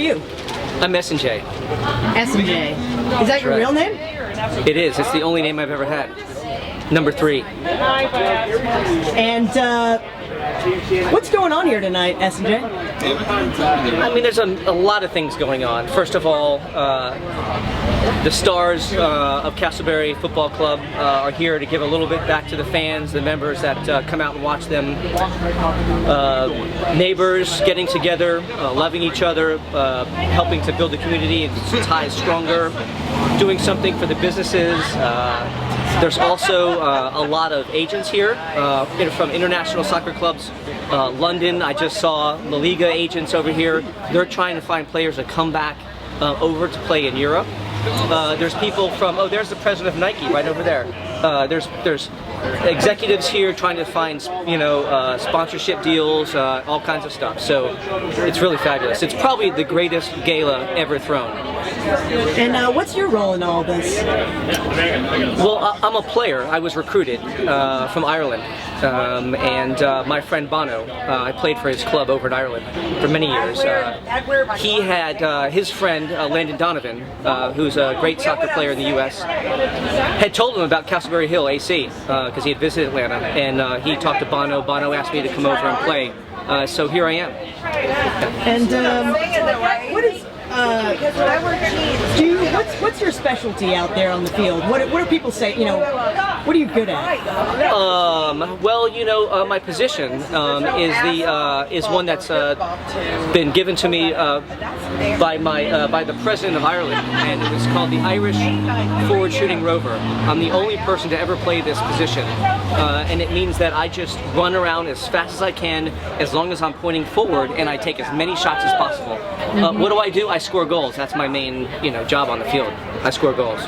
you? I'm S&J. S&J. Is that your real name? It is. It's the only name I've ever had. Number 3. And what's going on here tonight, S&J? I mean, there's a lot of things going on. First of all, the stars of Castleberry Football Club are here to give a little bit back to the fans, the members that come out and watch them. Neighbors getting together, loving each other, helping to build the community and ties stronger, doing something for the businesses. There's also a lot of agents here from international soccer clubs. London, I just saw La Liga agents over here. They're trying to find players to come back over to play in Europe. There's people from, oh, there's the president of Nike right over there. There's executives here trying to find, sponsorship deals, all kinds of stuff. So it's really fabulous. It's probably the greatest gala ever thrown. And what's your role in all this? Well, I'm a player. I was recruited from Ireland. And my friend Bono, I played for his club over in Ireland for many years. He had his friend Landon Donovan, who's a great soccer player in the U.S., had told him about Castleberry Hill AC because he had visited Atlanta, and he talked to Bono. Bono asked me to come over and play, so here I am. And what is what's your specialty out there on the field? What do people say? What are you good at? Well, my position is one that's been given to me by the president of Ireland, and it's called the Irish forward shooting rover. I'm the only person to ever play this position, and it means that I just run around as fast as I can, as long as I'm pointing forward, and I take as many shots as possible. What do? I score goals. That's my main, job on the field. I score goals.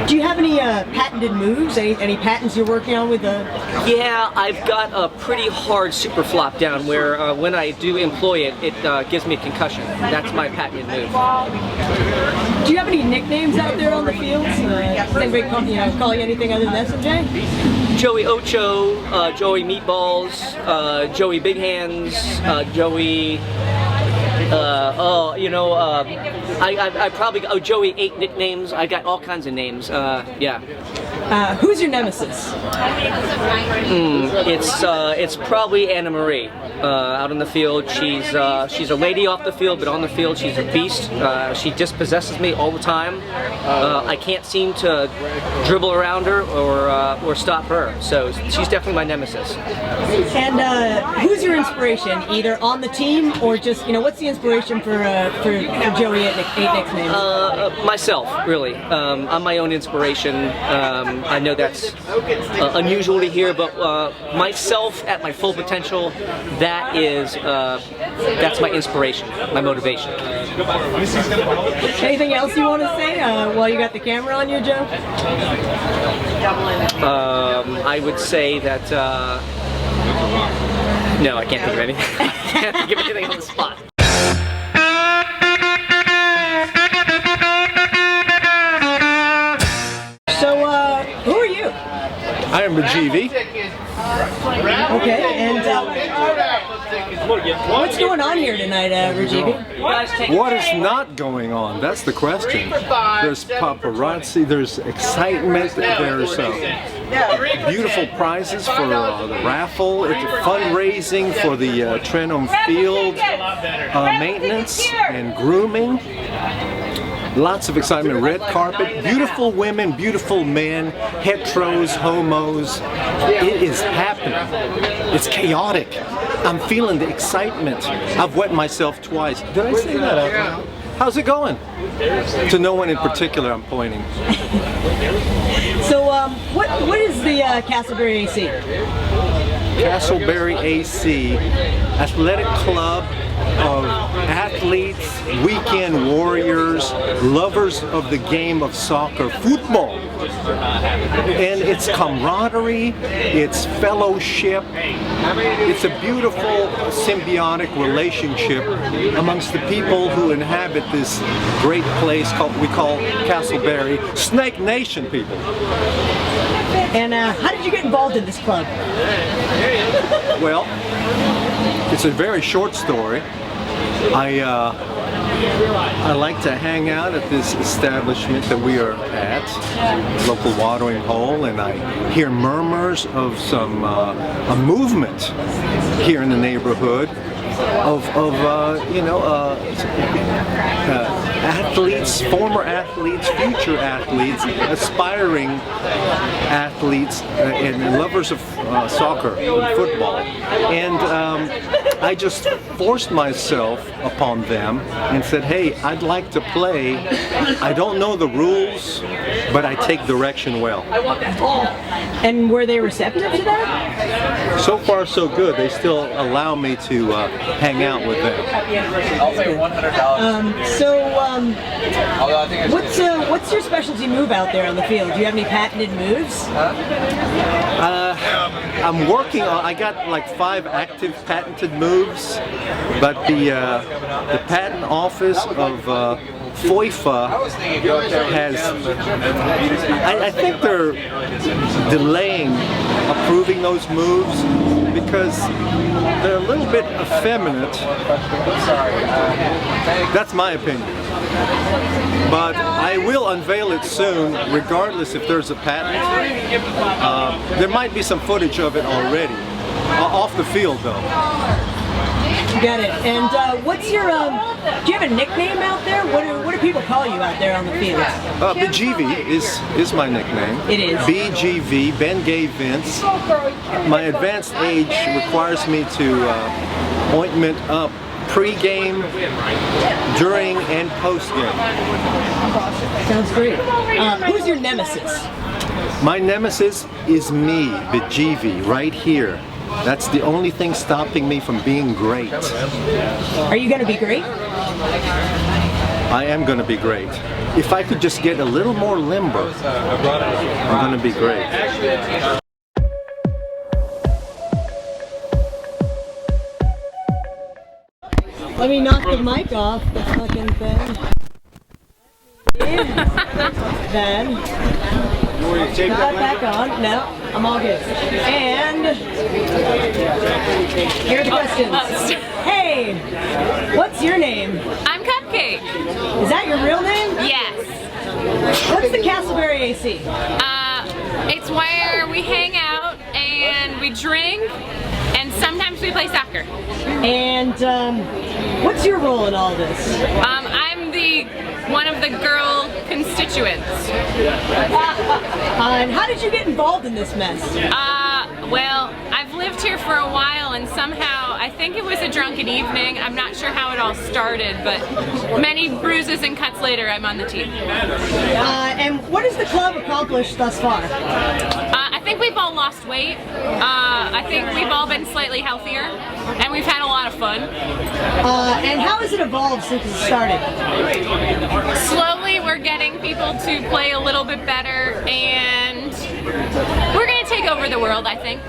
Do you have any patented moves? Any patents you're working on with the? Yeah, I've got a pretty hard super flop down where when I do employ it, it gives me a concussion. That's my patented move. Do you have any nicknames out there on the field? Does anybody call you anything other than S&J? Joey Ocho, Joey Meatballs, Joey Big Hands, Joey. I probably Joey 8 nicknames. I got all kinds of names. Yeah. Who's your nemesis? It's probably Anna Marie. Out on the field, she's a lady off the field, but on the field she's a beast. She dispossesses me all the time. I can't seem to dribble around her or stop her. So she's definitely my nemesis. And who's your inspiration, either on the team or just what's the inspiration for Joey 8 nicknames? Myself, really. I'm my own inspiration. I know that's unusual to hear, but myself at my full potential, that's my inspiration, my motivation. Anything else you want to say while you got the camera on you, Joe? I would say that no, I can't think of anything. I can't think of anything on the spot. Who are you? I am Rajivi. Okay, and what's going on here tonight, Rajivi? What is not going on? That's the question. There's paparazzi, there's excitement, there's beautiful prizes for the raffle, it's fundraising for the Trenholm Field maintenance and grooming. Lots of excitement, red carpet, beautiful women, beautiful men, heteros, homos. It is happening. It's chaotic. I'm feeling the excitement. I've wet myself twice. Did I say that out loud? How's it going? To no one in particular I'm pointing. So what is the Castleberry AC? Castleberry AC, athletic club of athletes, weekend warriors, lovers of the game of soccer, football. And it's camaraderie, it's fellowship, it's a beautiful symbiotic relationship amongst the people who inhabit this great place we call Castleberry, Snake Nation people. And how did you get involved in this club? Well, it's a very short story. I I like to hang out at this establishment that we are at, local watering hole, and I hear murmurs of some a movement here in the neighborhood of athletes, former athletes, future athletes, aspiring athletes, and lovers of soccer and football. And I just forced myself upon them and said, hey, I'd like to play. I don't know the rules, but I take direction well. And were they receptive to that? So far, so good. They still allow me to hang out with them. I'll pay $100. What's your specialty move out there on the field? Do you have any patented moves? I'm working on. I got like 5 active patented moves, but the patent office of FOIFA has. I think they're delaying approving those moves because they're a little bit effeminate. That's my opinion. But I will unveil it soon, regardless if there's a patent. There might be some footage of it already, off the field though. Got it. And what's your, do you have a nickname out there? What do people call you out there on the field? BGV is my nickname. It is. BGV, Ben Gay Vince. My advanced age requires me to ointment up pre-game, during, and post-game. Sounds great. Who's your nemesis? My nemesis is me, BGV, right here. That's the only thing stopping me from being great. Are you going to be great? I am going to be great. If I could just get a little more limber, I'm going to be great. Let me knock the mic off the fucking thing. Then put that back on. No, I'm all good. And here are the questions. Hey, what's your name? I'm Cupcake. Is that your real name? Yes. What's the Castleberry AC? It's where we hang out and we drink and sometimes we play soccer. And what's your role in all this? I'm one of the girl constituents. And how did you get involved in this mess? Well, I've lived here for a while and somehow, I think it was a drunken evening, I'm not sure how it all started, but many bruises and cuts later, I'm on the team. And what has the club accomplished thus far? I think we've all lost weight. I think we've all been slightly healthier, and we've had a lot of fun. And how has it evolved since it started? Slowly, we're getting people to play a little bit better, and we're going to take over the world, I think.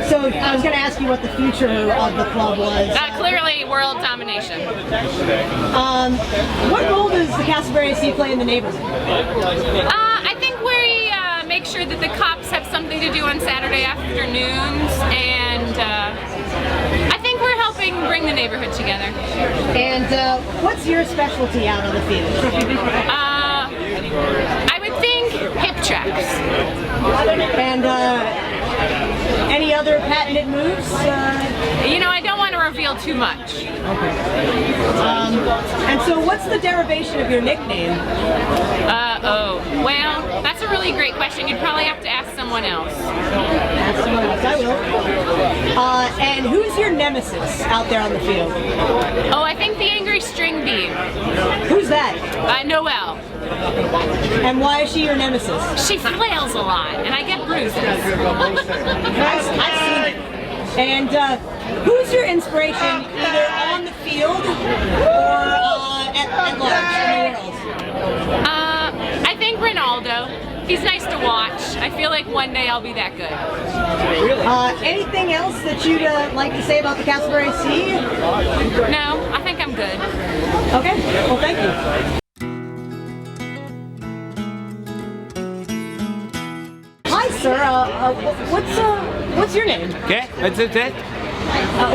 So I was going to ask you what the future of the club was. Clearly, world domination. What role does the Castleberry AC play in the neighborhood? I think we make sure that the cops have something to do on Saturday afternoons, and I think we're helping bring the neighborhood together. And what's your specialty out on the field? I would think hip tracks. And any other patented moves? You know, I don't want to reveal too much. Okay. And so what's the derivation of your nickname? Well, that's a really great question. You'd probably have to ask someone else. Ask someone else, I will. And who's your nemesis out there on the field? Oh, I think the angry string bean. Who's that? Noelle. And why is she your nemesis? She flails a lot, and I get bruises. I've seen it. And who's your inspiration, either on the field or at large in the world? I think Ronaldo. He's nice to watch. I feel like one day I'll be that good. Anything else that you'd like to say about the Castleberry AC? No, I think I'm good. Okay, well thank you. Hi sir, what's your name? Okay, what's it?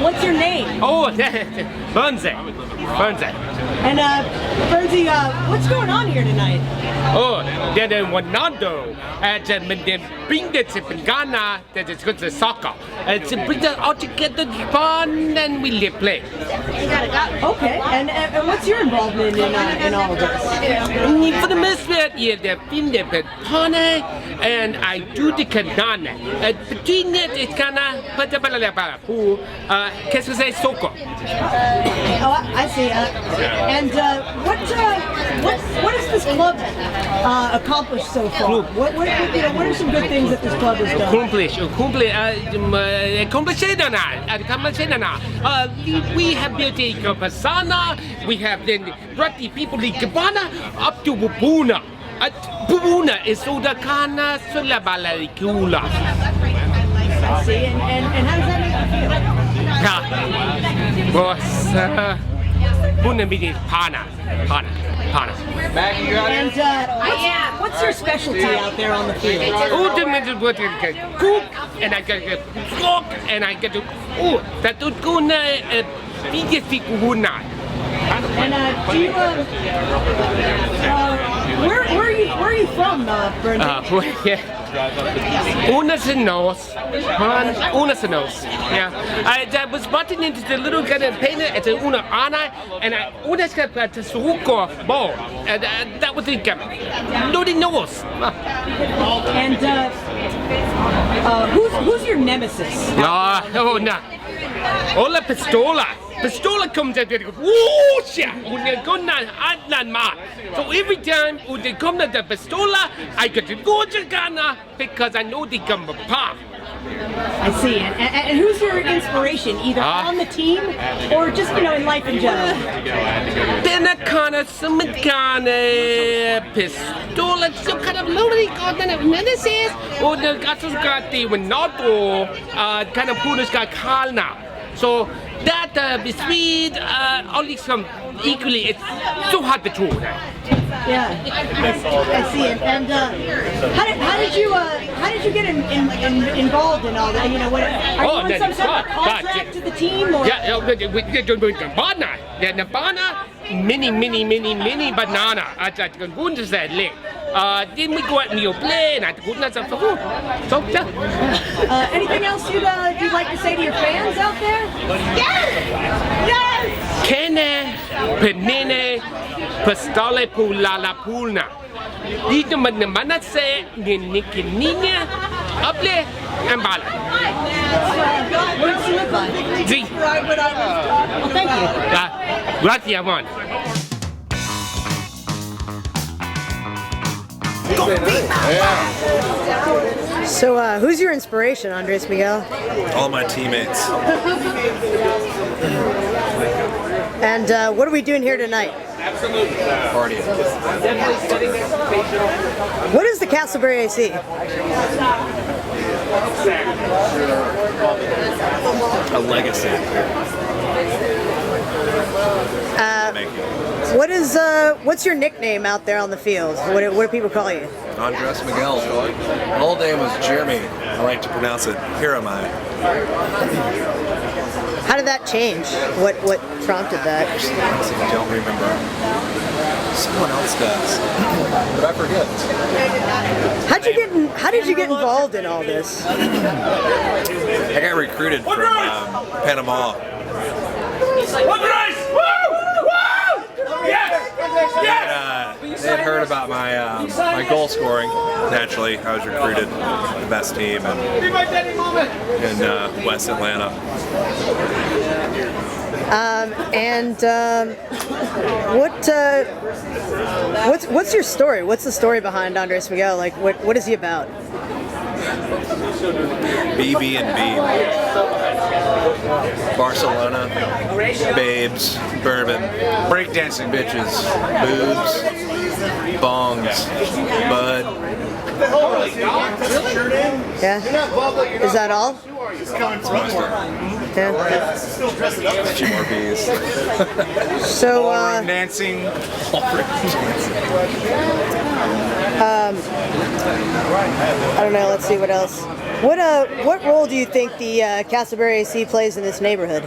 What's your name? Oh, Bonze. And Bernsey, what's going on here tonight? Oh, det är Wanando. Men det bringar till Ghana, that is good to soccer. It's bring it all together fun and we play. Okay, and what's your involvement in all of this? For the most part, yeah, the film the Petone and I do the Kanana. Between it, it's kind of who can say soccer. Oh, I see. And what has this club accomplished so far? What are some good things that this club has done? We have built a Kapasana, we have then brought the people in Cabana up to Bubuna. Bubuna is Sudakana Sulabalaricula. I see. And how does that make you feel? Boss, Buna means Pana. And what's your specialty out there on the field? Cook and I get to cook and I get to that would go na biggest figuna. And do you where are you from, Bernie? Unasanos. Yeah. I was butting into the little kind of painter at the Una Ana and I got to Suko ball. And that was it. Nobody knows. And who's your nemesis? No. Ola Pistola. Pistola comes out there and goes, whoosh! So every time when they come to the Pistola, I get to go to Ghana because I know they come apart. I see. And who's your inspiration, either on the team or just, in life in general? Then I kind of some kind of Pistola, some kind of nobody got that nemesis, or the guys got the Winato, kind of Punas got Kalna. So that between only some equally, it's so hard to do. Yeah, I see it. And how did you get involved in all that? Are you on some sort of contract to the team? Or? Yeah, we're doing banana. The banana, mini banana. I just going to say link. Then we go out and you play, and I couldn't have so anything else you'd like to say to your fans out there? Yes! Kene, penene, pastole pulala pulna. Dito man say ninya, able and bala. What does it look like? Well, thank you. Gracias, man. So, who's your inspiration, Andres Miguel? All my teammates. And what are we doing here tonight? Partying. What is the Castleberry AC? A legacy. What's your nickname out there on the field? What do people call you? Andres Miguel. My old name was Jeremy. I like to pronounce it Hiramai. How did that change? What prompted that? I don't remember. Someone else does. But I forget. How did you get involved in all this? I got recruited from Panama. They had heard about my goal scoring. Naturally, I was recruited the best team in West Atlanta. What's your story? What's the story behind Andres Miguel? Like, what is he about? BB&B. Barcelona, babes, bourbon, breakdancing bitches, boobs, bongs, bud. Yeah. Is that all? Yeah. A few more bees. So, dancing. I don't know. Let's see what else. What role do you think the Castleberry AC plays in this neighborhood?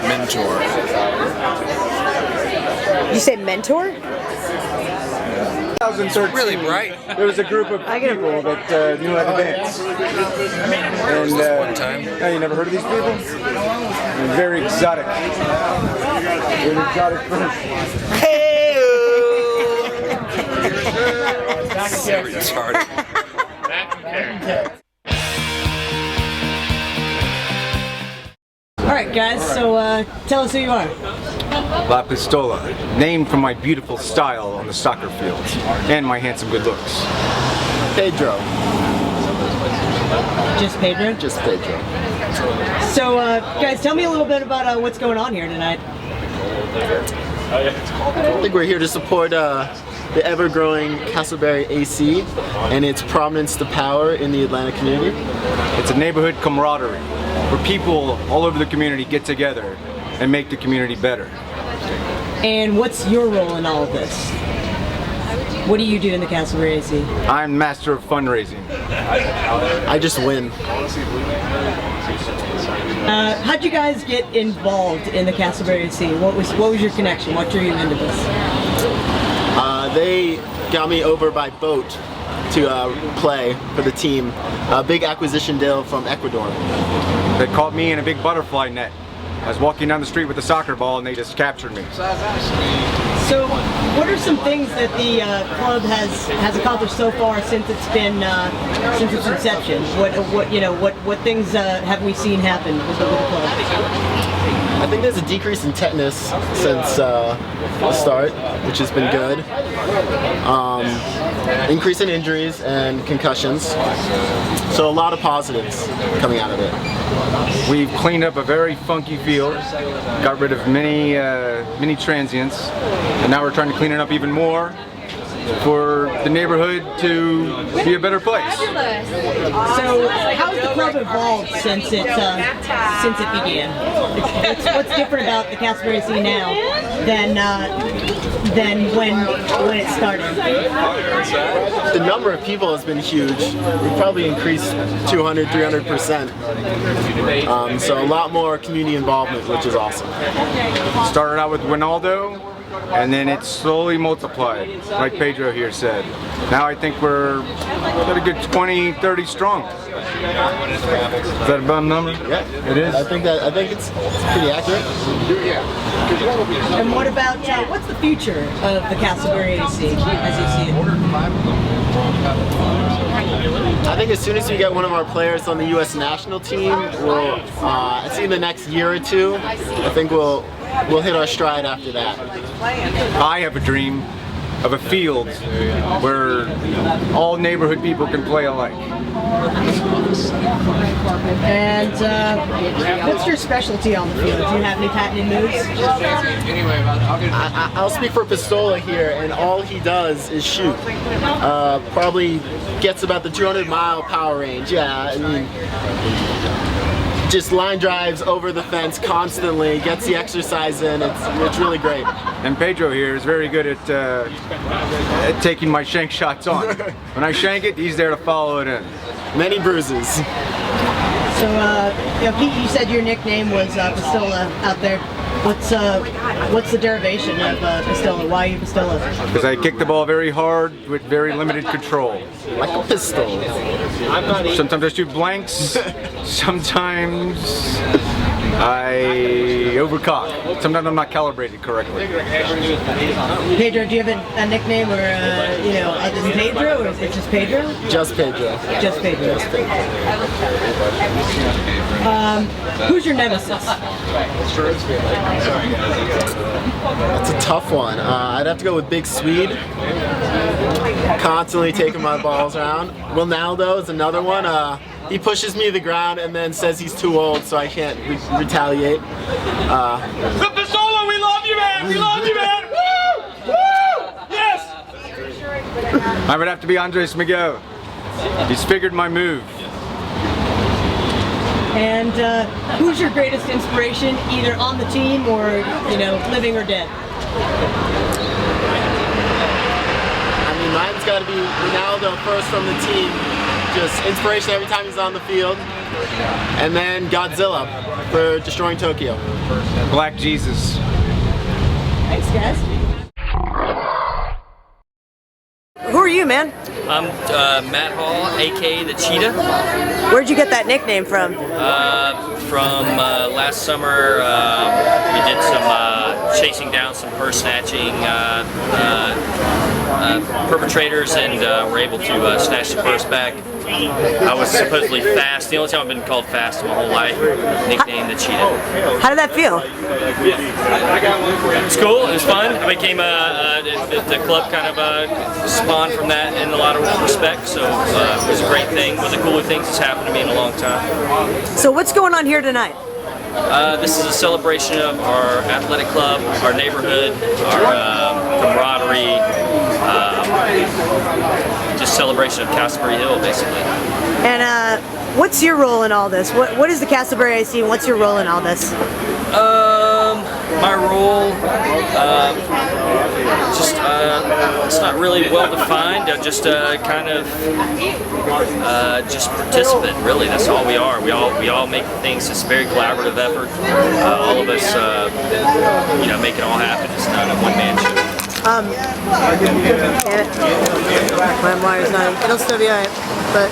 mentor. You say mentor? 2013, Really bright. there was a group of people that knew how to dance. And One time. oh, you never heard of these people? They're very exotic. Very exotic person. So retarded. All right, guys. So tell us who you are. La Pistola, named for my beautiful style on the soccer field and my handsome good looks. Pedro. Just Pedro. Just Pedro. So, guys, tell me a little bit about what's going on here tonight. I think we're here to support the ever-growing Castleberry AC and its prominence to power in the Atlanta community. It's a neighborhood camaraderie where people all over the community get together and make the community better. And what's your role in all of this? What do you do in the Castleberry AC? I'm master of fundraising. I just win. How'd you guys get involved in the Castleberry AC? What was your connection? What drew you into this? They got me over by boat to play for the team. A big acquisition deal from Ecuador. They caught me in a big butterfly net. I was walking down the street with a soccer ball and they just captured me. So, what are some things that the club has accomplished so far since it's been since its inception? What things have we seen happen with the club? I think there's a decrease in tetanus since the start, which has been good. Increase in injuries and concussions. So a lot of positives coming out of it. We've cleaned up a very funky field, got rid of many transients, and now we're trying to clean it up even more for the neighborhood to be a better place. So, how has the club evolved since it began? What's different about the Castleberry AC now than when it started? The number of people has been huge. We've probably increased 200, 300%. So a lot more community involvement, which is awesome. Started out with Ronaldo, and then it slowly multiplied, like Pedro here said. Now I think we're at a good 20, 30 strong. Is that a bum number? Yeah, it is. I think it's pretty accurate. And what about what's the future of the Castleberry AC as you see it? I think as soon as we get one of our players on the U.S. national team, we'll I'd say in the next year or two, I think we'll hit our stride after that. I have a dream of a field where all neighborhood people can play alike. And what's your specialty on the field? Do you have any patented moves? I'll speak for Pistola here, and all he does is shoot. Probably gets about the 200-mile power range. Yeah, I mean, just line drives over the fence constantly, gets the exercise in. It's really great. And Pedro here is very good at taking my shank shots on. When I shank it, he's there to follow it in. Many bruises. So, Pete, you said your nickname was Pistola out there. What's the derivation of Pistola? Why are you Pistola? Because I kick the ball very hard with very limited control. Like a pistol. Sometimes I shoot blanks. Sometimes I overcock. Sometimes I'm not calibrated correctly. Pedro, do you have a nickname or other than Pedro, or is it just Pedro? Just Pedro. Just Pedro. Just Pedro. Who's your nemesis? That's a tough one. I'd have to go with Big Swede. Constantly taking my balls around. Ronaldo is another one. He pushes me to the ground and then says he's too old, so I can't retaliate. Pistola, we love you, man! We love you, man! Woo! Woo! Yes! I would have to be Andres Miguel. He's figured my move. And who's your greatest inspiration, either on the team or, living or dead? I mean, mine's got to be Ronaldo first from the team. Just inspiration every time he's on the field. and then Godzilla for destroying Tokyo. Black Jesus. Thanks, guys. Who are you, man? I'm Matt Hall, aka the Cheetah. Where'd you get that nickname from? From last summer, we did some chasing down some purse snatching perpetrators, and were able to snatch the purse back. I was supposedly fast. The only time I've been called fast in my whole life. Nicknamed the Cheetah. How did that feel? It's cool. It was fun. I became the club kind of spawned from that in a lot of respects. So it was a great thing. One of the cooler things that's happened to me in a long time. So what's going on here tonight? This is a celebration of our athletic club, our neighborhood, our camaraderie, just celebration of Castleberry Hill, basically. And what's your role in all this? What is the Castleberry AC and what's your role in all this? My role, it's not really well defined. I'm just kind of just participant. Really, that's all we are. We all make things. It's a very collaborative effort. All of us, make it all happen. It's not a one-man show. My wire's not. It'll still be alright, but.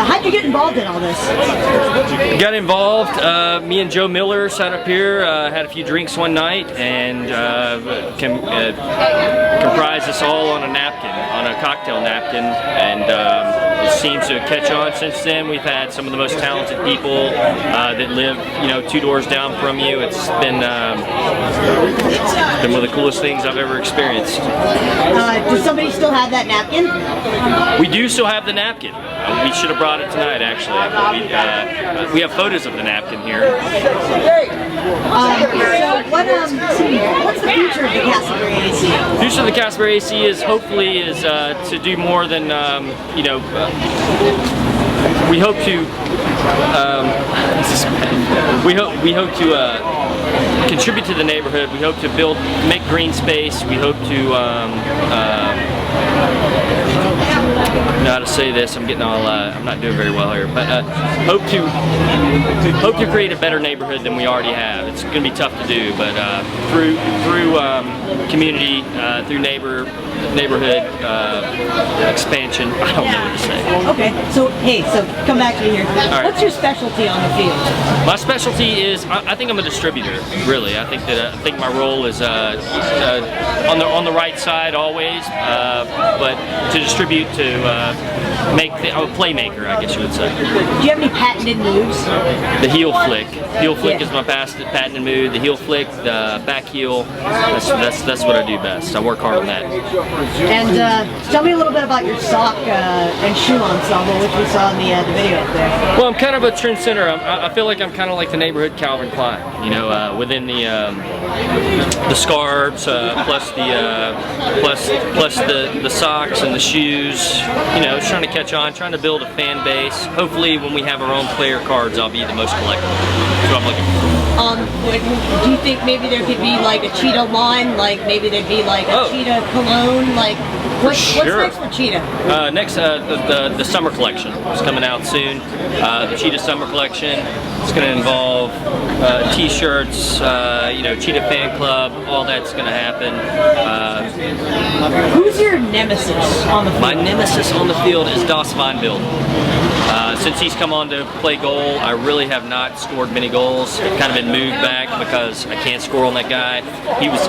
How'd you get involved in all this? Got involved. Me and Joe Miller sat up here, had a few drinks one night, and comprised us all on a napkin, on a cocktail napkin, and it seems to catch on since then. We've had some of the most talented people that live, 2 doors down from you. It's been one of the coolest things I've ever experienced. Does somebody still have that napkin? We do still have the napkin. We should have brought it tonight, actually. We have photos of the napkin here. What's the future of the Castleberry AC? The future of the Castleberry AC is hopefully to do more than we hope to we hope to contribute to the neighborhood. We hope to make green space. We hope to know how to say this. I'm getting all I'm not doing very well here, but hope to create a better neighborhood than we already have. It's going to be tough to do, but through community, through neighborhood expansion. I don't know what to say. Okay, so come back to me here. Right. What's your specialty on the field? My specialty is I think I'm a distributor. Really, I think my role is on the right side always, but to distribute, to I'm a playmaker, I guess you would say. Do you have any patented moves? The heel flick. Heel flick is my patented move. The heel flick, the back heel. That's what I do best. I work hard on that. And tell me a little bit about your sock and shoe ensemble, which we saw in the video up there. Well, I'm kind of a trendsetter. I feel like I'm kind of like the neighborhood Calvin Klein. Within the scarves, plus the socks and the shoes. Trying to catch on, trying to build a fan base. Hopefully, when we have our own player cards, I'll be the most collectible. That's what I'm looking for. Do you think maybe there could be like a Cheetah line, like maybe there'd be like a Cheetah cologne, like what's next for Cheetah? Next, the summer collection is coming out soon. The Cheetah summer collection. It's going to involve T-shirts, Cheetah fan club. All that's going to happen. Who's your nemesis on the field? My nemesis on the field is Das Weinbild. Since he's come on to play goal, I really have not scored many goals. I've kind of been moved back because I can't score on that guy. He was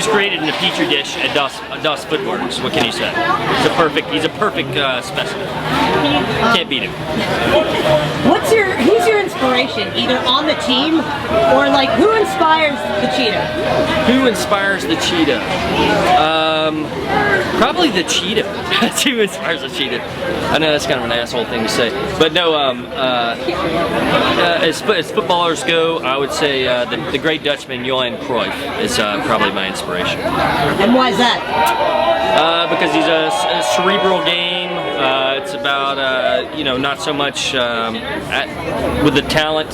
created in a petri dish at Das Footworks. What can you say? He's a perfect specimen. Can't beat him. Who's your inspiration, either on the team or like who inspires the Cheetah? Who inspires the Cheetah? Probably the Cheetah. That's who inspires the Cheetah. I know that's kind of an asshole thing to say, but no. As footballers go, I would say the great Dutchman Johan Cruyff is probably my inspiration. And why is that? Because he's a cerebral game. It's about you know, not so much with the talent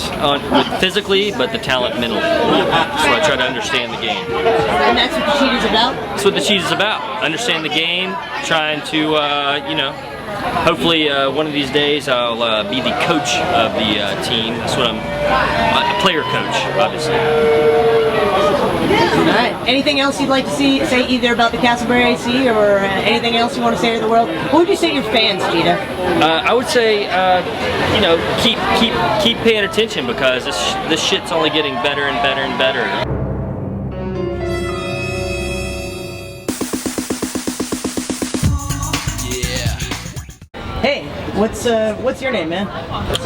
with physically, but the talent mentally. So I try to understand the game. And that's what the cheat is about? That's what the cheat is about. Understand the game, trying to you know, hopefully one of these days I'll be the coach of the team. That's what I'm, a player coach, obviously. Alright, anything else you'd like to say either about the Castleberry AC or anything else you want to say to the world? What would you say to your fans, Gita? I would say, you know, keep paying attention, because this shit's only getting better and better and better. Hey, what's your name, man?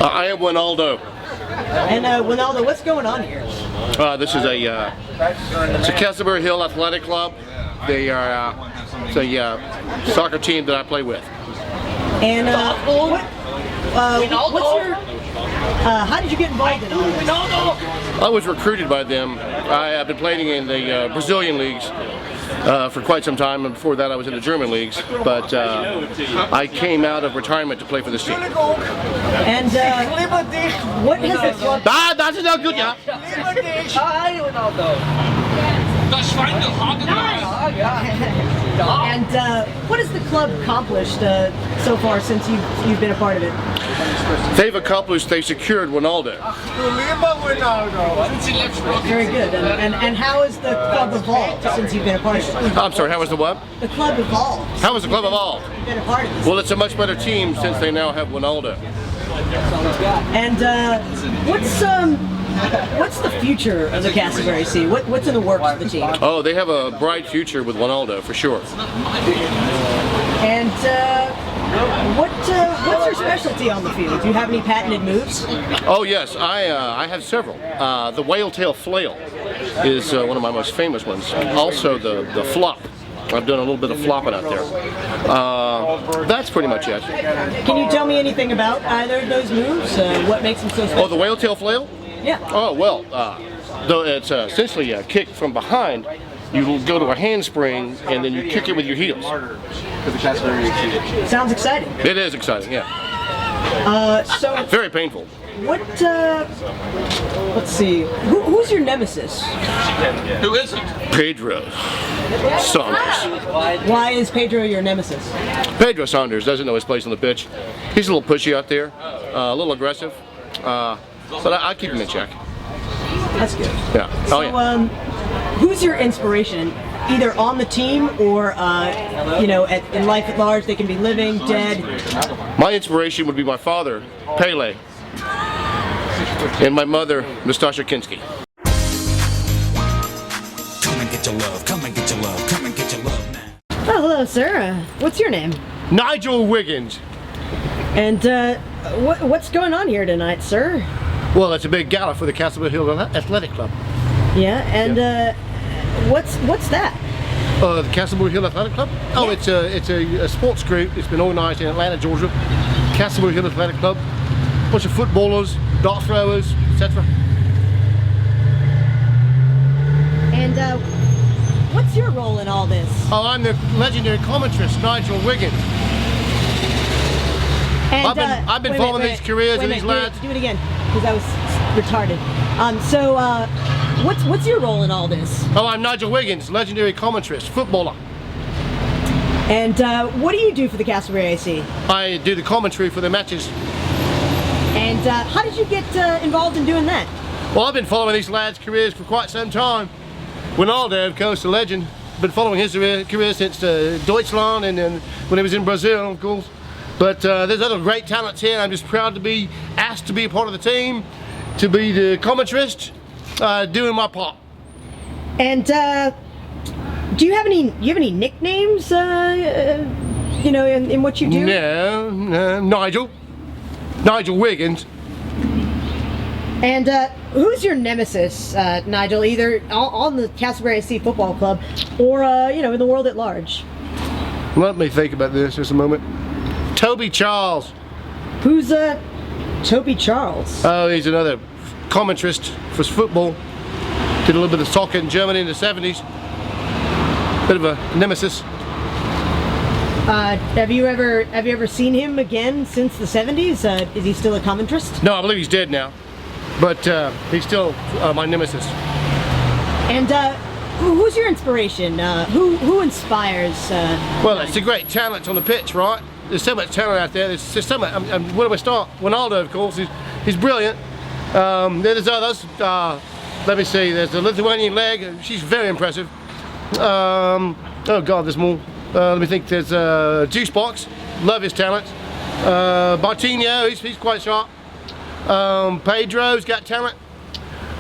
I am Winaldo. And Winaldo, what's going on here? This is it's a Castleberry Hill Athletic Club. They are it's a soccer team that I play with. And what's your how did you get involved in all this? I was recruited by them. I have been playing in the Brazilian leagues for quite some time, and before that I was in the German leagues. But I came out of retirement to play for this team. And what has the club? That's not good, yeah. And what has the club accomplished so far since you've been a part of it? They've accomplished. They secured Winaldo. Very good. And how has the club evolved since you've been a part of it? I'm sorry. How was the what? The club evolved. How was the club evolved? You've been a part of it. Well, it's a much better team since they now have Winaldo. And what's the future of the Castleberry C? What's in the works for the team? Oh, they have a bright future with Winaldo for sure. And what's your specialty on the field? Do you have any patented moves? Oh yes, I have several. The whale tail flail is one of my most famous ones. Also the flop. I've done a little bit of flopping out there. That's pretty much it. Can you tell me anything about either of those moves? What makes them so special? Oh, the whale tail flail? Yeah. Oh well, though it's essentially a kick from behind. You go to a handspring and then you kick it with your heels. Sounds exciting. It is exciting, yeah. So very painful. What? Let's see. Who's your nemesis? Who is it? Pedro Saunders. Why is Pedro your nemesis? Pedro Saunders doesn't know his place on the pitch. He's a little pushy out there, a little aggressive, but I keep him in check. That's good. Yeah. So, Oh yeah. Who's your inspiration? Either on the team or, you know, in life at large. They can be living, dead. My inspiration would be my father, Pele, and my mother, Nastasha Kinski. Come and get your love, come and get your love, come and get your love now. Oh, hello, sir. What's your name? Nigel Wiggins. And what's going on here tonight, sir? Well, it's a big gala for the Castleberry Hill Athletic Club. Yeah, and what's that? The Castleberry Hill Athletic Club? Oh, yeah. It's a sports group. It's been organized in Atlanta, Georgia. Castleberry Hill Athletic Club. A bunch of footballers, dart throwers, etc. And what's your role in all this? Oh, I'm the legendary commentarist, Nigel Wiggins. And, I've been following these careers of these lads. Do it again, because I was retarded. So, what's your role in all this? Oh, I'm Nigel Wiggins, legendary commentarist, footballer. And what do you do for the Castleberry AC? I do the commentary for the matches. And how did you get involved in doing that? Well, I've been following these lads' careers for quite some time. Winaldo, of course, the legend. Been following his career since Deutschland and then when he was in Brazil, of course. But there's other great talents here. I'm just proud to be asked to be a part of the team, to be the commentarist, doing my part. And do you have any nicknames? You know, in what you do? No, Nigel Wiggins. And who's your nemesis, Nigel? Either on the Castleberry AC Football Club, or you know, in the world at large. Let me think about this just a moment. Toby Charles. Who's Toby Charles? Oh, he's another commentarist for football. Did a little bit of soccer in Germany in the 70s. Bit of a nemesis. Have you ever seen him again since the 70s? Is he still a commentarist? No, I believe he's dead now, but he's still my nemesis. And who's your inspiration? Who inspires? Well, it's the great talent on the pitch, right? There's so much talent out there. There's just so much. Where do I start? Ronaldo, of course, he's brilliant. There's others. Let me see. There's the Lithuanian leg. She's very impressive. Oh God, there's more. Let me think. There's Juicebox. Love his talent. Martinho, he's quite sharp. Pedro's got talent.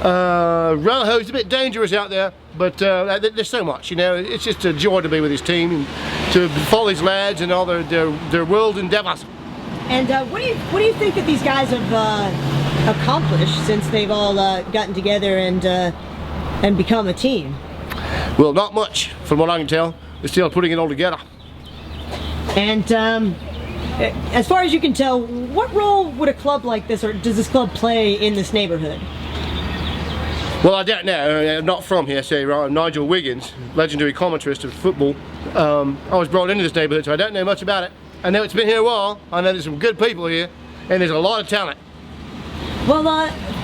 Rojo's a bit dangerous out there, but there's so much, you know. It's just a joy to be with his team and to follow these lads and all their world endeavors. And what do you think that these guys have accomplished since they've all gotten together and become a team? Well, not much, from what I can tell. They're still putting it all together. And as far as you can tell, what role would a club like this, or does this club play in this neighborhood? Well, I don't know. I'm not from here, say, right? I'm Nigel Wiggins, legendary commentarist of football. I was brought into this neighborhood, so I don't know much about it. I know it's been here a while. I know there's some good people here, and there's a lot of talent. Well,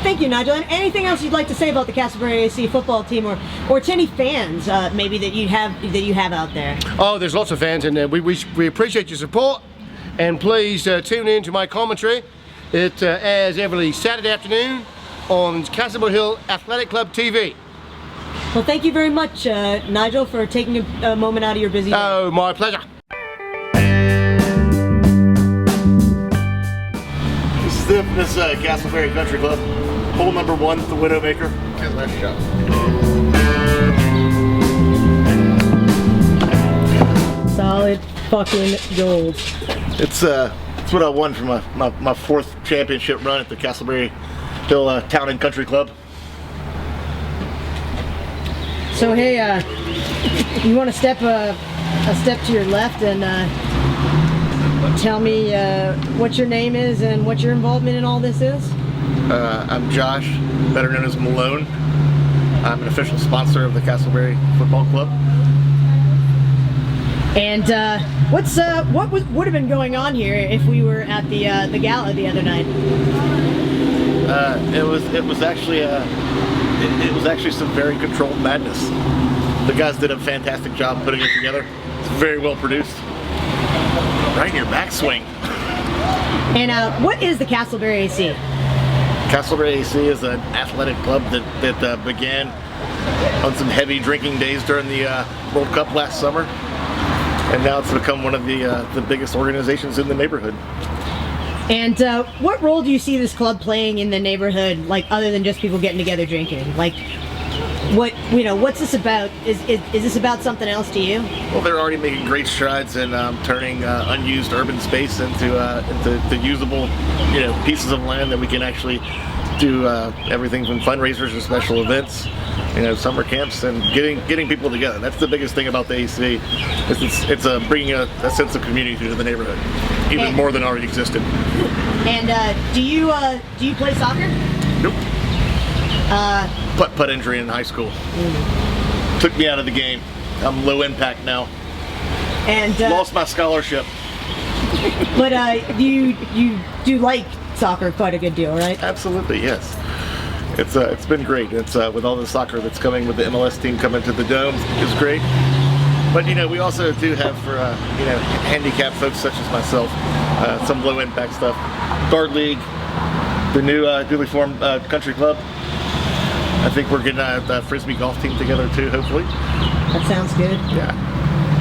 thank you, Nigel. And anything else you'd like to say about the Castleberry AC football team, or to any fans maybe that you have out there? Oh, there's lots of fans in there. We appreciate your support, and please tune in to my commentary. It airs every Saturday afternoon on Castleberry Hill Athletic Club TV. Well, thank you very much, Nigel, for taking a moment out of your busy day. Oh, my pleasure. This is Castleberry Country Club. Hole number 1, the Widowmaker. Nice shot. Solid fucking gold. It's what I won from my 4th championship run at the Castleberry Hill Town and Country Club. So hey, you want to step a step to your left and tell me what your name is and what your involvement in all this is? I'm Josh, better known as Malone. I'm an official sponsor of the Castleberry Football Club. And what would have been going on here if we were at the gala the other night? It was actually some very controlled madness. The guys did a fantastic job putting it together. It's very well produced. Right in your backswing. And what is the Castleberry AC? Castleberry AC is an athletic club that began on some heavy drinking days during the World Cup last summer, and now it's become one of the biggest organizations in the neighborhood. And what role do you see this club playing in the neighborhood, like other than just people getting together drinking? Like, what's this about? Is this about something else to you? Well, they're already making great strides in turning unused urban space into usable, pieces of land that we can actually do everything from fundraisers to special events, summer camps, and getting people together. That's the biggest thing about the AC. It's bringing a sense of community to the neighborhood, even more than already existed. And do you play soccer? Nope. Putt injury in high school. Took me out of the game. I'm low impact now. And lost my scholarship. But you do like soccer quite a good deal, right? Absolutely, yes. It's been great. It's with all the soccer that's coming with the MLS team coming to the Dome is great. But we also do have for handicapped folks such as myself some low impact stuff. Guard League, the new newly formed country club. I think we're getting a frisbee golf team together too, hopefully. That sounds good. Yeah.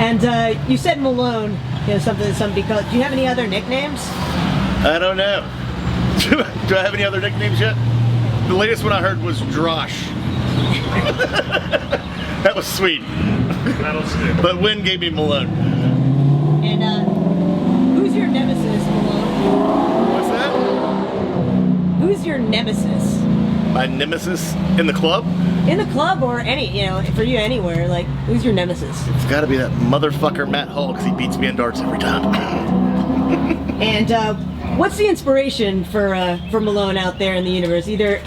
And you said Malone, something that somebody called. Do you have any other nicknames? I don't know. Do I have any other nicknames yet? The latest one I heard was Drosh. That was sweet. That'll stick. But Wynn gave me Malone. And who's your nemesis, Malone? What's that? Who's your nemesis? My nemesis in the club? In the club or any, for you anywhere, like, who's your nemesis? It's gotta be that motherfucker Matt Hall, because he beats me in darts every time. And what's the inspiration for Malone out there in the universe? Either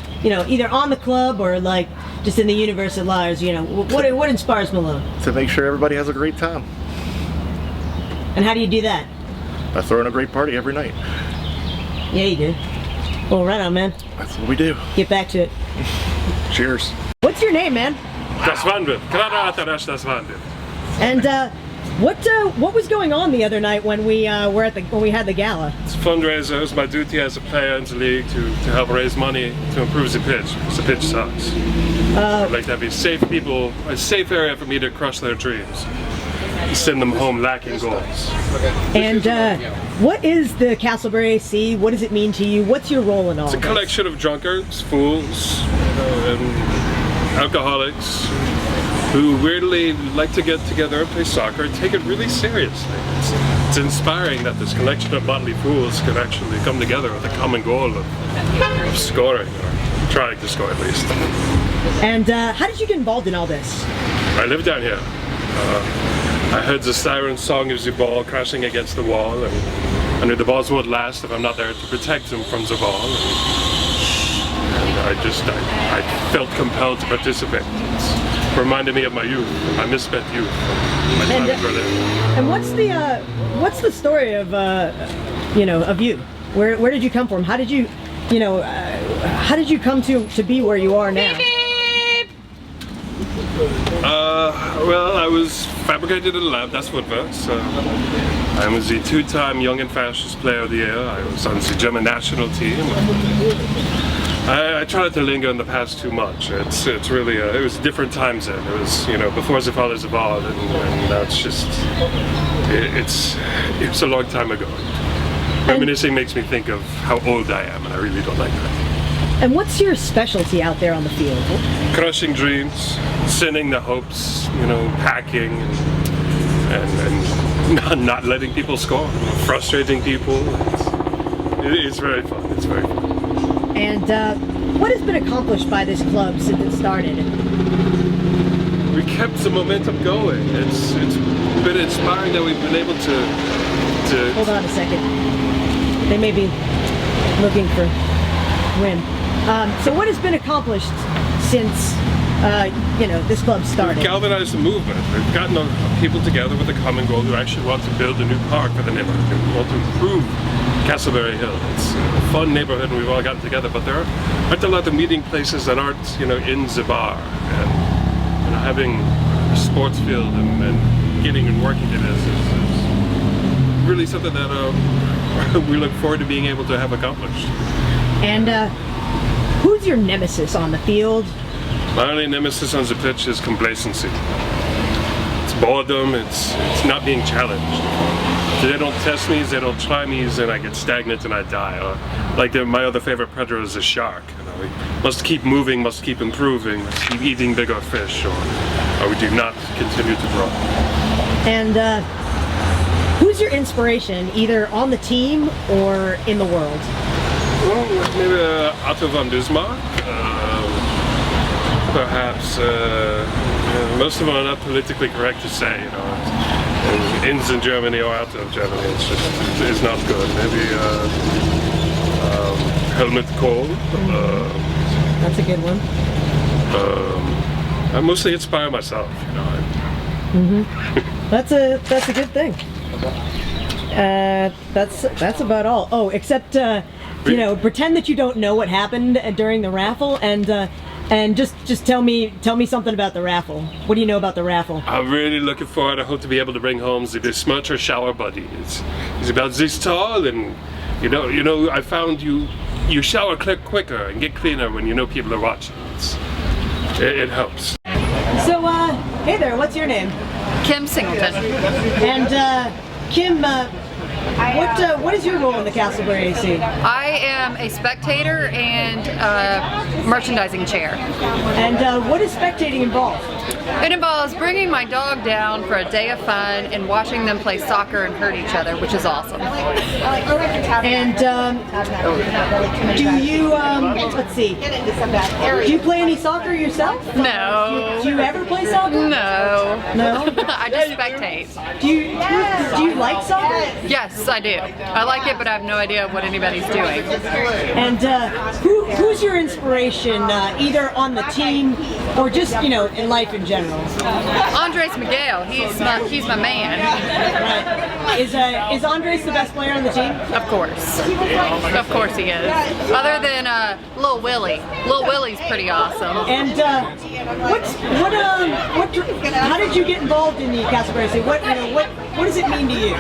on the club or like just in the universe at large, what inspires Malone? To make sure everybody has a great time. And how do you do that? By throwing a great party every night. Yeah, you do. Well, right on, man. That's what we do. Get back to it. Cheers. What's your name, man? Das Vandet. Das Vandet. And what was going on the other night when we had the gala? It's a fundraiser. It's my duty as a player in the league to help raise money to improve the pitch, because the pitch sucks. I'd like to have a safe area for me to crush their dreams. Send them home lacking goals. And what is the Castleberry AC? What does it mean to you? What's your role in all It's a of this? collection of drunkards, fools, and alcoholics who weirdly like to get together and play soccer and take it really seriously. It's inspiring that this collection of motley fools can actually come together with a common goal of scoring, or trying to score at least. And how did you get involved in all this? I live down here. I heard the siren song of the ball crashing against the wall, and I knew the balls would last if I'm not there to protect them from the ball. And I felt compelled to participate. It reminded me of my youth, my misspent youth, my time in Berlin. And what's the story of of you? Where did you come from? How did you come to be where you are now? Well, I was fabricated in the lab, that's what works. I was the two-time Young and Fascist Player of the Year. I was on the German national team. I try not to linger in the past too much. It's really, it was different times then. It was, before the fall is evolved, and now it's just, it's a long time ago. Reminiscing makes me think of how old I am, and I really don't like that. And what's your specialty out there on the field? Crushing dreams, sinning the hopes, packing, and not letting people score, frustrating people. It's very fun. It's very fun. And what has been accomplished by this club since it started? We kept the momentum going. It's been inspiring that we've been able to. Hold on a second. They may be looking for win. So what has been accomplished since this club started? We've galvanized the movement. We've gotten people together with a common goal who actually want to build a new park for the neighborhood, who want to improve Castleberry Hill. It's a fun neighborhood, and we've all gotten together. But there aren't a lot of meeting places that aren't in the bar, and having a sports field and getting and working to this is really something that we look forward to being able to have accomplished. And who's your nemesis on the field? My only nemesis on the pitch is complacency. It's boredom, it's not being challenged. If they don't test me, if they don't try me, then I get stagnant and I die. My other favorite predator is a shark. We must keep moving, must keep improving, must keep eating bigger fish, or we do not continue to grow. And who's your inspiration, either on the team or in the world? Well, maybe Otto von Bismarck. Perhaps most of them are not politically correct to say. Ins in Germany or out of Germany. It's not good. Maybe Helmut Kohl. That's a good one. I mostly inspire myself. That's a good thing. That's about all. Oh, except pretend that you don't know what happened during the raffle, and just tell me something about the raffle. What do you know about the raffle? I'm really looking forward. I hope to be able to bring home the besmurcher shower buddy. It's about this tall, and I found you shower quicker and get cleaner when people are watching. It helps. So hey there, what's your name? Kim Singleton. And Kim, what is your role in the Castleberry AC? I am a spectator and merchandising chair. And what does spectating involve? It involves bringing my dog down for a day of fun and watching them play soccer and hurt each other, which is awesome. And do you, let's see, do you play any soccer yourself? No. Do you ever play soccer? No. No? I just spectate. Do you like soccer? Yes. Yes, I do. I like it, but I have no idea what anybody's doing. And who's your inspiration, either on the team or just, you know, in life in general? Andres Miguel, he's my man. Right. Is Andres the best player on the team? Of course he is. Other than Lil Willie. Lil Willie's pretty awesome. And how did you get involved in the Castleberry City? What does it mean to you?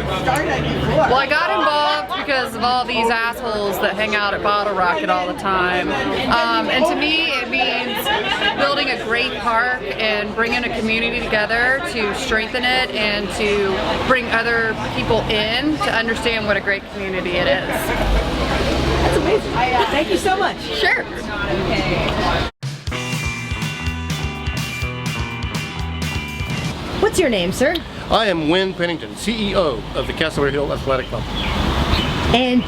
Well, I got involved because of all these assholes that hang out at Bottle Rocket all the time. And to me, it means building a great park and bringing a community together to strengthen it and to bring other people in to understand what a great community it is. That's amazing. Thank you so much. Sure. What's your name, sir? I am Win Pennington, CEO of the Castleberry Hill Athletic Club. And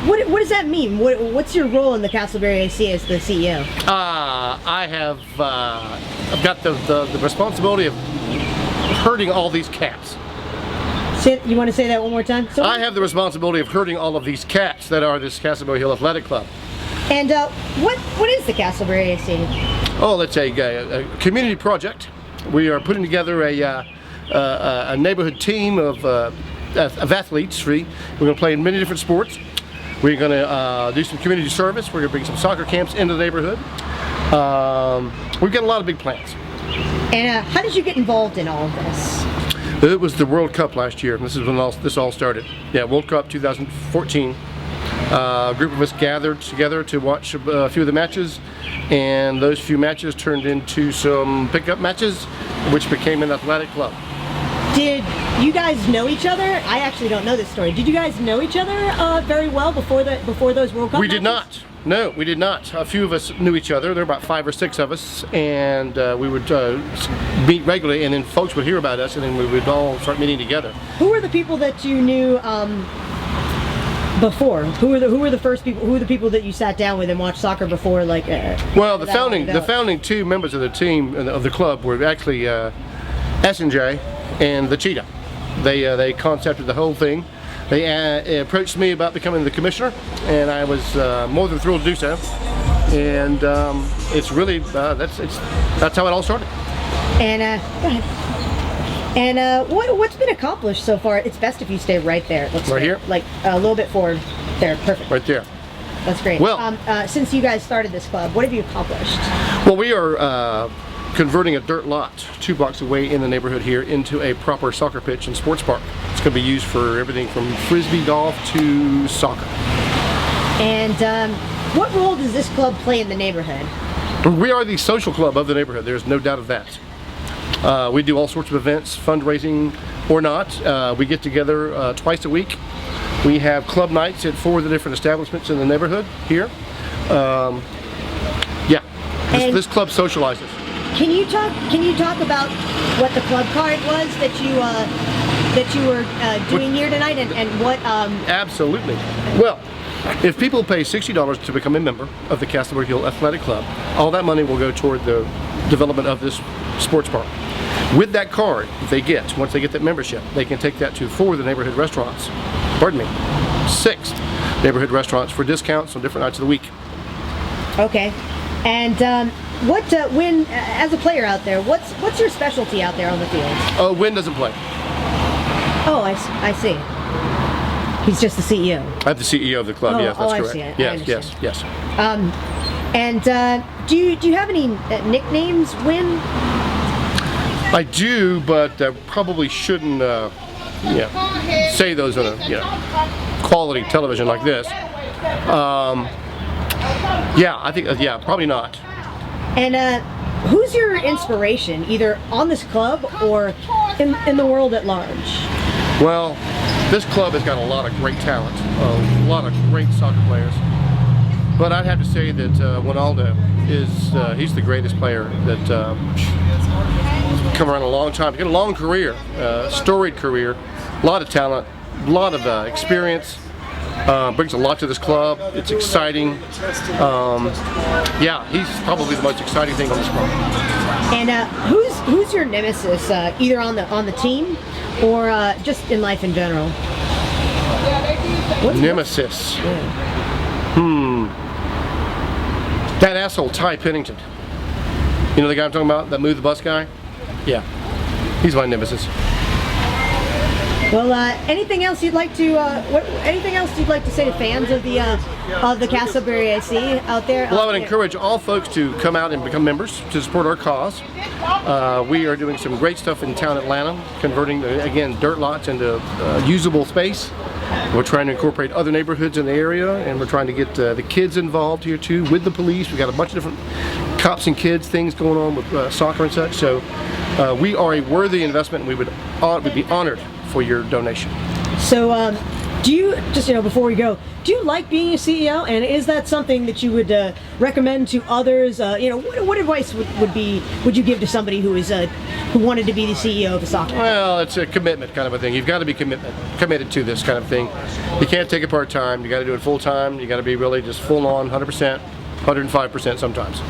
what does that mean? What's your role in the Castleberry AC as the CEO? I've got the responsibility of herding all these cats. You want to say that one more time? I have the responsibility of herding all of these cats that are this Castleberry Hill Athletic Club. And what is the Castleberry AC? Oh, it's a community project. We are putting together a neighborhood team of athletes. We're going to play in many different sports. We're going to do some community service. We're going to bring some soccer camps into the neighborhood. We've got a lot of big plans. And how did you get involved in all of this? It was the World Cup last year. This is when this all started. Yeah, World Cup 2014. A group of us gathered together to watch a few of the matches, and those few matches turned into some pickup matches, which became an athletic club. Did you guys know each other? I actually don't know this story. Did you guys know each other very well before those World Cup We matches? did not. No, we did not. A few of us knew each other. There were about 5 or 6 of us, and we would meet regularly, and then folks would hear about us, and then we would all start meeting together. Who were the people that you knew before? Who were the first people? Who were the people that you sat down with and watched soccer before? Like, well, the founding 2 members of the team of the club were actually S&J and the Cheetah. They concepted the whole thing. They approached me about becoming the commissioner, and I was more than thrilled to do so. And it's really that's how it all started. And go ahead. And what's been accomplished so far? It's best if you stay right there. Right here? Like a little bit forward. There, perfect. Right there. That's great. Well, since you guys started this club, what have you accomplished? Well, we are converting a dirt lot 2 blocks away in the neighborhood here into a proper soccer pitch and sports park. It's going to be used for everything from frisbee golf to soccer. And what role does this club play in the neighborhood? We are the social club of the neighborhood. There's no doubt of that. We do all sorts of events, fundraising or not. We get together twice a week. We have club nights at 4 of the different establishments in the neighborhood here. Yeah, this club socializes. Can you talk about what the club card was that you were doing here tonight, and what? Absolutely. Well, if people pay $60 to become a member of the Castleberry Hill Athletic Club, all that money will go toward the development of this sports park. With that card they get, once they get that membership, they can take that to 4 of the neighborhood restaurants. Pardon me, 6 neighborhood restaurants for discounts on different nights of the week. Okay. And when as a player out there, what's your specialty out there on the field? Oh, Win doesn't play. Oh, I see. He's just the CEO. I'm the CEO of the club. Yes, that's correct. I see it. Yes. And do you have any nicknames, Win? I do, but probably shouldn't say those on a quality television like this. Yeah, I think probably not. And who's your inspiration, either on this club or in the world at large? Well, this club has got a lot of great talent, a lot of great soccer players. But I'd have to say that Winaldo he's the greatest player that come around a long time. He's got a long career, storied career, a lot of talent, a lot of experience. Brings a lot to this club. It's exciting. Yeah, he's probably the most exciting thing on this club. And who's your nemesis, either on the team or just in life in general? Nemesis. That asshole Ty Pennington. You know the guy I'm talking about? That moved the bus guy? Yeah. He's my nemesis. Well, anything else you'd like to anything else you'd like to say to fans of the Castleberry IC out there? Well, I would encourage all folks to come out and become members to support our cause. We are doing some great stuff in town Atlanta, converting again dirt lots into usable space. We're trying to incorporate other neighborhoods in the area, and we're trying to get the kids involved here too with the police. We've got a bunch of different cops and kids things going on with soccer and such. So we are a worthy investment, and we would be honored for your donation. So, do you, just before we go, do you like being a CEO, and is that something that you would recommend to others? What advice would you give to somebody who wanted to be the CEO of a soccer club? Well, it's a commitment kind of a thing. You've got to be committed to this kind of thing. You can't take it part-time. You got to do it full-time. You got to be really just full-on, 100%, 105% sometimes.